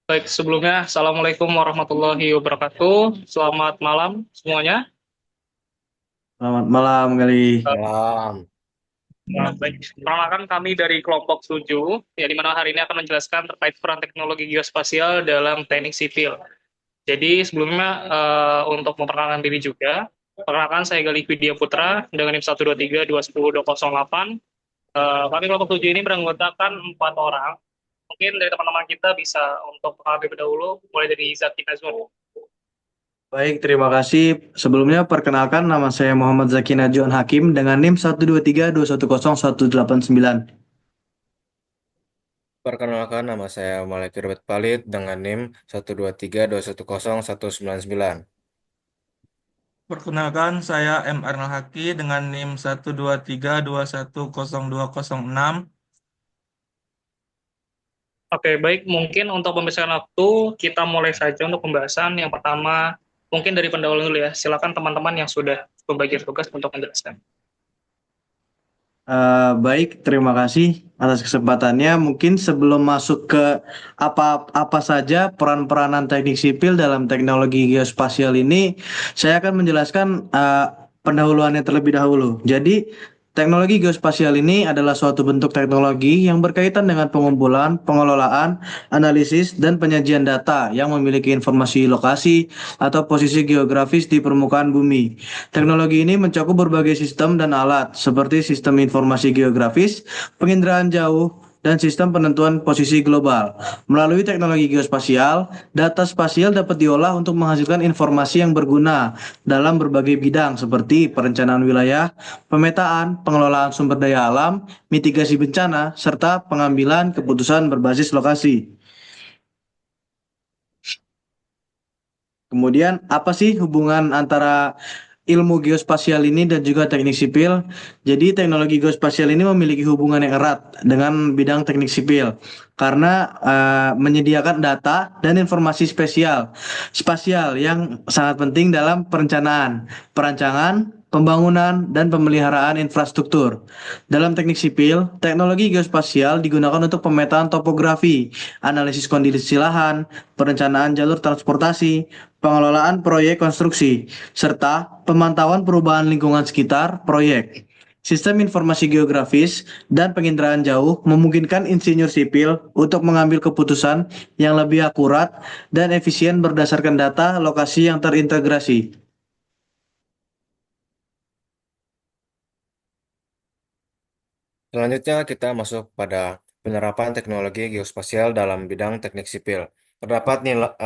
Baik, sebelumnya Assalamualaikum warahmatullahi wabarakatuh. Selamat malam semuanya. Selamat malam kali. Malam. Baik, perkenalkan kami dari kelompok 7, ya di mana hari ini akan menjelaskan terkait peran teknologi geospasial dalam teknik sipil. Jadi sebelumnya untuk memperkenalkan diri juga, perkenalkan saya Galih Widya Putra dengan NIM 123210208. Kami kelompok 7 ini beranggotakan 4 orang. Mungkin dari teman-teman kita bisa untuk lebih dahulu, mulai dari Zaki Nazwan. Baik, terima kasih. Sebelumnya perkenalkan nama saya Muhammad Zaki Najuan Hakim dengan NIM 123210189. Perkenalkan nama saya Malaki Robert Palid dengan NIM 123210199. Perkenalkan, saya M. Arnal Haki dengan NIM 123210206. Oke, baik. Mungkin untuk pembahasan waktu, kita mulai saja untuk pembahasan. Yang pertama, mungkin dari pendahulu dulu ya. Silakan teman-teman yang sudah membagi tugas untuk menjelaskan. Baik, terima kasih atas kesempatannya. Mungkin sebelum masuk ke apa saja peran-peranan teknik sipil dalam teknologi geospasial ini, saya akan menjelaskan pendahuluannya terlebih dahulu. Jadi, teknologi geospasial ini adalah suatu bentuk teknologi yang berkaitan dengan pengumpulan, pengelolaan, analisis, dan penyajian data yang memiliki informasi lokasi atau posisi geografis di permukaan bumi. Teknologi ini mencakup berbagai sistem dan alat, seperti sistem informasi geografis, penginderaan jauh, dan sistem penentuan posisi global. Melalui teknologi geospasial, data spasial dapat diolah untuk menghasilkan informasi yang berguna dalam berbagai bidang seperti perencanaan wilayah, pemetaan, pengelolaan sumber daya alam, mitigasi bencana, serta pengambilan keputusan berbasis lokasi. Kemudian, apa sih hubungan antara ilmu geospasial ini dan juga teknik sipil? Jadi, teknologi geospasial ini memiliki hubungan yang erat dengan bidang teknik sipil karena menyediakan data dan informasi spasial yang sangat penting dalam perencanaan, perancangan, pembangunan, dan pemeliharaan infrastruktur. Dalam teknik sipil, teknologi geospasial digunakan untuk pemetaan topografi, analisis kondisi lahan, perencanaan jalur transportasi, pengelolaan proyek konstruksi, serta pemantauan perubahan lingkungan sekitar proyek. Sistem informasi geografis dan penginderaan jauh memungkinkan insinyur sipil untuk mengambil keputusan yang lebih akurat dan efisien berdasarkan data lokasi yang terintegrasi. Selanjutnya kita masuk pada penerapan teknologi geospasial dalam bidang teknik sipil. Terdapat 5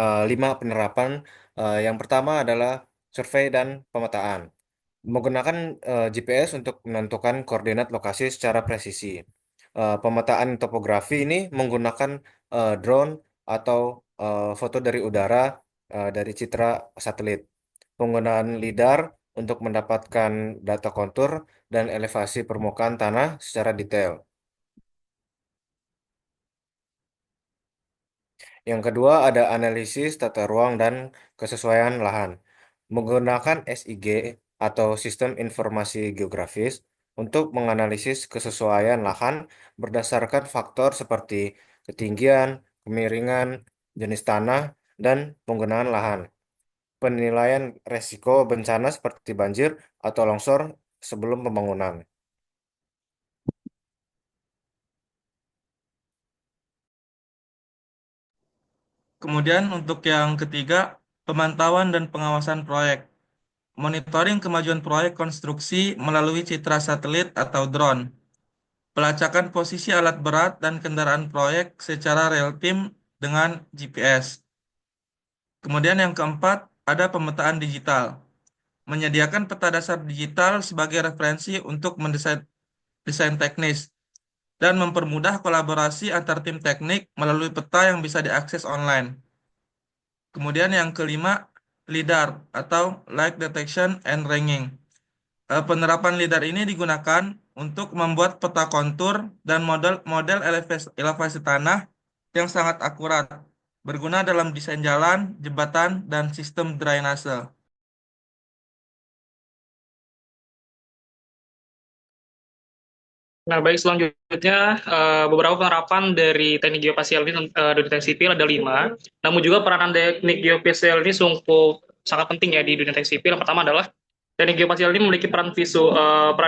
penerapan. Yang pertama adalah survei dan pemetaan. Menggunakan GPS untuk menentukan koordinat lokasi secara presisi. Pemetaan topografi ini menggunakan drone atau foto dari udara dari citra satelit. Penggunaan LiDAR untuk mendapatkan data kontur dan elevasi permukaan tanah secara detail. Yang kedua ada analisis tata ruang dan kesesuaian lahan. Menggunakan SIG atau Sistem Informasi Geografis untuk menganalisis kesesuaian lahan berdasarkan faktor seperti ketinggian, kemiringan, jenis tanah, dan penggunaan lahan. Penilaian resiko bencana seperti banjir atau longsor sebelum pembangunan. Kemudian untuk yang ketiga, pemantauan dan pengawasan proyek. Monitoring kemajuan proyek konstruksi melalui citra satelit atau drone. Pelacakan posisi alat berat dan kendaraan proyek secara real time dengan GPS. Kemudian yang keempat, ada pemetaan digital. Menyediakan peta dasar digital sebagai referensi untuk mendesain desain teknis dan mempermudah kolaborasi antar tim teknik melalui peta yang bisa diakses online. Kemudian yang kelima, LiDAR atau Light Detection and Ranging. Penerapan LiDAR ini digunakan untuk membuat peta kontur dan model elevasi tanah yang sangat akurat, berguna dalam desain jalan, jembatan, dan sistem drainase. Nah, baik selanjutnya beberapa penerapan dari teknik geospasial ini dari teknik sipil ada 5. Namun juga peranan teknik geospasial ini sungguh sangat penting ya di dunia teknik sipil. Yang pertama adalah teknik geospasial ini memiliki peran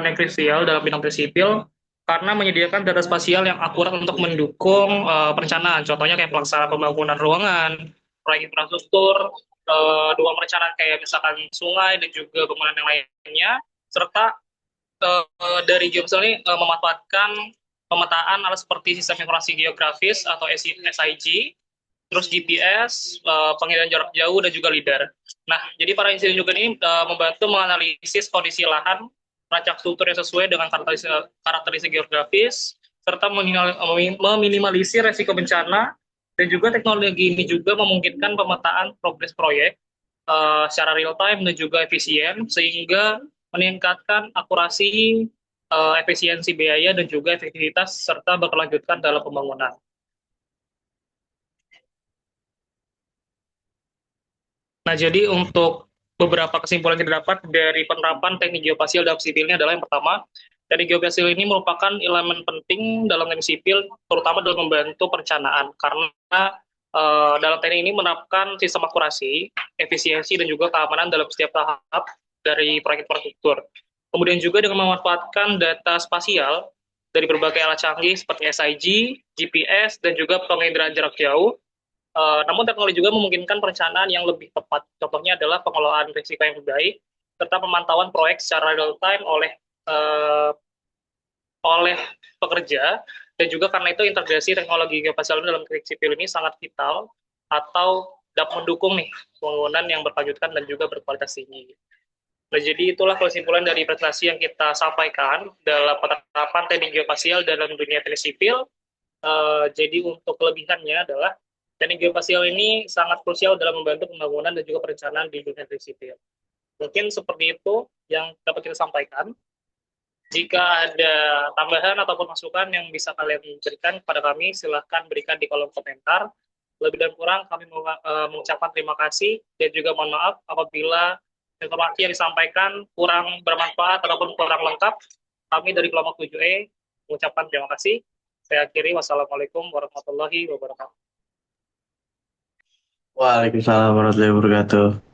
yang krusial dalam bidang teknik sipil karena menyediakan data spasial yang akurat untuk mendukung perencanaan. Contohnya kayak pelaksanaan pembangunan ruangan, proyek infrastruktur, dua perencanaan kayak misalkan sungai dan juga pembangunan yang lainnya, serta dari Geopsel ini memanfaatkan pemetaan alat seperti sistem informasi geografis atau SIG, terus GPS, pengiriman jarak jauh dan juga LIDAR. Nah, jadi para insinyur juga ini membantu menganalisis kondisi lahan, rancang struktur yang sesuai dengan karakteristik geografis, serta meminimalisir resiko bencana, dan juga teknologi ini juga memungkinkan pemetaan progres proyek secara real time dan juga efisien, sehingga meningkatkan akurasi, efisiensi biaya, dan juga efektivitas, serta berkelanjutan dalam pembangunan. Nah, jadi untuk beberapa kesimpulan yang didapat dari penerapan teknik geospasial dalam sipil ini adalah yang pertama, teknik geospasial ini merupakan elemen penting dalam teknik sipil, terutama dalam membantu perencanaan, karena dalam teknik ini menerapkan sistem akurasi, efisiensi, dan juga keamanan dalam setiap tahap dari proyek infrastruktur. Kemudian juga dengan memanfaatkan data spasial dari berbagai alat canggih seperti SIG, GPS, dan juga penginderaan jarak jauh. Namun teknologi juga memungkinkan perencanaan yang lebih tepat. Contohnya adalah pengelolaan risiko yang baik, serta pemantauan proyek secara real time uh, oleh pekerja, dan juga karena itu integrasi teknologi geospasial dalam teknik sipil ini sangat vital atau dapat mendukung nih pembangunan yang berkelanjutan dan juga berkualitas tinggi. Nah, jadi itulah kesimpulan dari presentasi yang kita sampaikan dalam penerapan teknik geospasial dalam dunia teknik sipil. Jadi untuk kelebihannya adalah teknik geospasial ini sangat krusial dalam membantu pembangunan dan juga perencanaan di dunia teknik sipil. Mungkin seperti itu yang dapat kita sampaikan. Jika ada tambahan ataupun masukan yang bisa kalian berikan kepada kami, silahkan berikan di kolom komentar. Lebih dan kurang kami mengucapkan terima kasih dan juga mohon maaf apabila informasi yang disampaikan kurang bermanfaat ataupun kurang lengkap. Kami dari kelompok 7E mengucapkan terima kasih. Saya akhiri, wassalamualaikum warahmatullahi wabarakatuh. Waalaikumsalam warahmatullahi wabarakatuh.